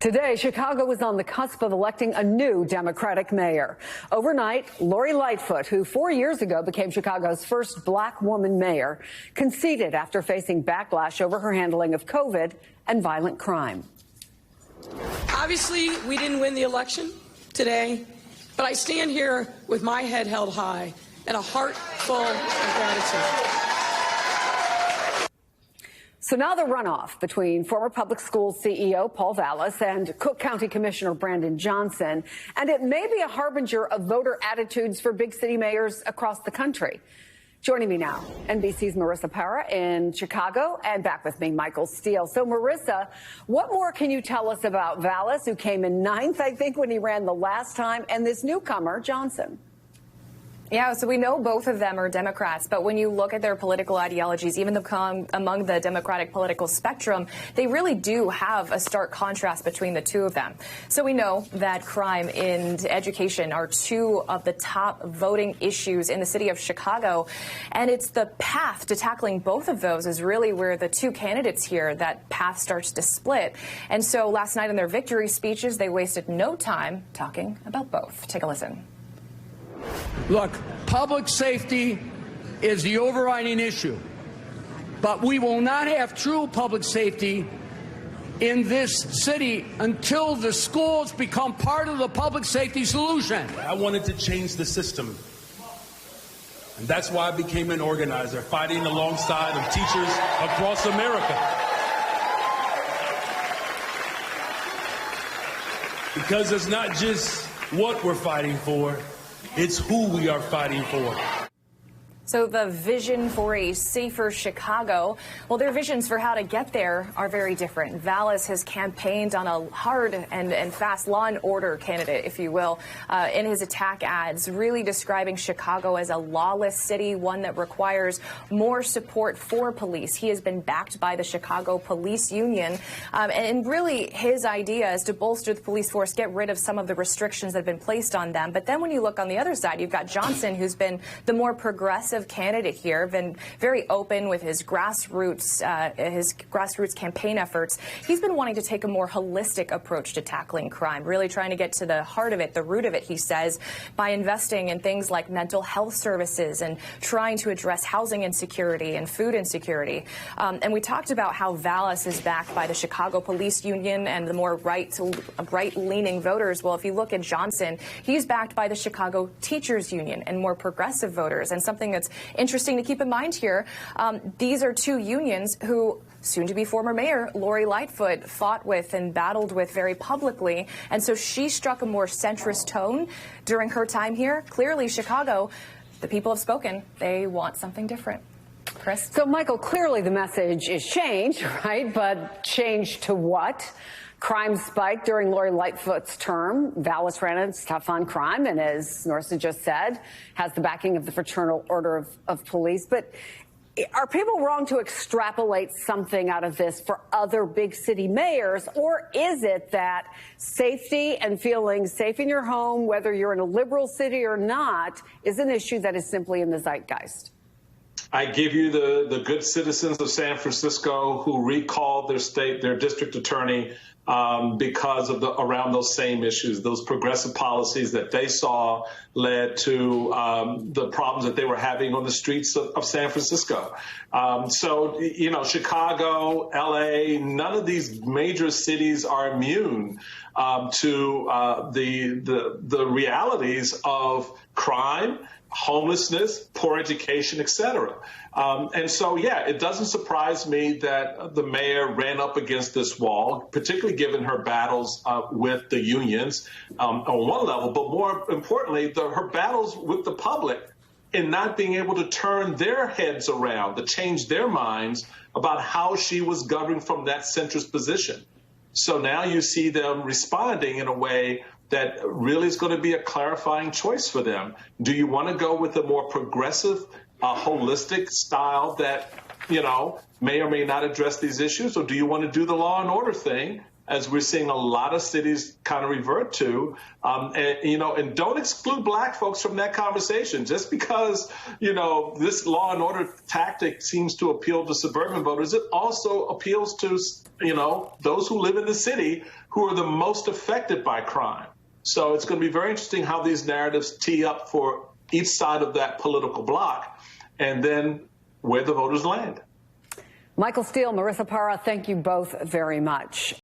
Today, Chicago was on the cusp of electing a new Democratic mayor. Overnight, Lori Lightfoot, who 4 years ago became Chicago's first black woman mayor, conceded after facing backlash over her handling of COVID and violent crime. Obviously, we didn't win the election today, but I stand here with my head held high and a heart full of gratitude. So now the runoff between former public schools CEO Paul Vallas and Cook County Commissioner Brandon Johnson, and it may be a harbinger of voter attitudes for big city mayors across the country. Joining me now, NBC's Marissa Para in Chicago, and back with me, Michael Steele. So, Marissa, what more can you tell us about Vallas, who came in 9th, I think, when he ran the last time, and this newcomer, Johnson? Yeah, so we know both of them are Democrats, but when you look at their political ideologies, even among the Democratic political spectrum, they really do have a stark contrast between the two of them. So we know that crime and education are two of the top voting issues in the city of Chicago, and it's the path to tackling both of those is really where the two candidates here, that path starts to split. And so last night in their victory speeches, they wasted no time talking about both. Take a listen. Look, public safety is the overriding issue, but we will not have true public safety in this city until the schools become part of the public safety solution. I wanted to change the system, and that's why I became an organizer, fighting alongside of teachers across America. Because it's not just what we're fighting for, it's who we are fighting for. So the vision for a safer Chicago, well, their visions for how to get there are very different. Vallas has campaigned on a hard and fast law and order candidate, if you will, in his attack ads, really describing Chicago as a lawless city, one that requires more support for police. He has been backed by the Chicago Police Union. And really, his idea is to bolster the police force, get rid of some of the restrictions that have been placed on them. But then when you look on the other side, you've got Johnson, who's been the more progressive candidate here, been very open with his grassroots campaign efforts. He's been wanting to take a more holistic approach to tackling crime, really trying to get to the heart of it, the root of it, he says, by investing in things like mental health services and trying to address housing insecurity and food insecurity. And we talked about how Vallas is backed by the Chicago Police Union and the more right-leaning voters. Well, if you look at Johnson, he's backed by the Chicago Teachers Union and more progressive voters. And something that's interesting to keep in mind here, these are two unions who soon-to-be former mayor Lori Lightfoot fought with and battled with very publicly. And so she struck a more centrist tone during her time here. Clearly, Chicago, the people have spoken. They want something different. Chris? So, Michael, clearly the message is change, right? But change to what? Crime spiked during Lori Lightfoot's term. Vallas ran its tough on crime, and as Marissa just said, has the backing of the Fraternal Order of Police. But are people wrong to extrapolate something out of this for other big city mayors, or is it that safety and feeling safe in your home, whether you're in a liberal city or not, is an issue that is simply in the zeitgeist? I give you the good citizens of San Francisco who recalled their district attorney because of around those same issues. Those progressive policies that they saw led to the problems that they were having on the streets of San Francisco. So, you know, Chicago, LA, none of these major cities are immune to the realities of crime, homelessness, poor education, et cetera. And so, yeah, it doesn't surprise me that the mayor ran up against this wall, particularly given her battles with the unions on one level, but more importantly, her battles with the public in not being able to turn their heads around, to change their minds about how she was governing from that centrist position. So now you see them responding in a way that really is going to be a clarifying choice for them. Do you want to go with a more progressive, holistic style that, you know, may or may not address these issues, or do you want to do the law and order thing as we're seeing a lot of cities kind of revert to. And don't exclude black folks from that conversation. Just because, this law and order tactic seems to appeal to suburban voters, it also appeals to, those who live in the city who are the most affected by crime. So it's going to be very interesting how these narratives tee up for each side of that political bloc, and then where the voters land. Michael Steele, Marissa Parra, thank you both very much.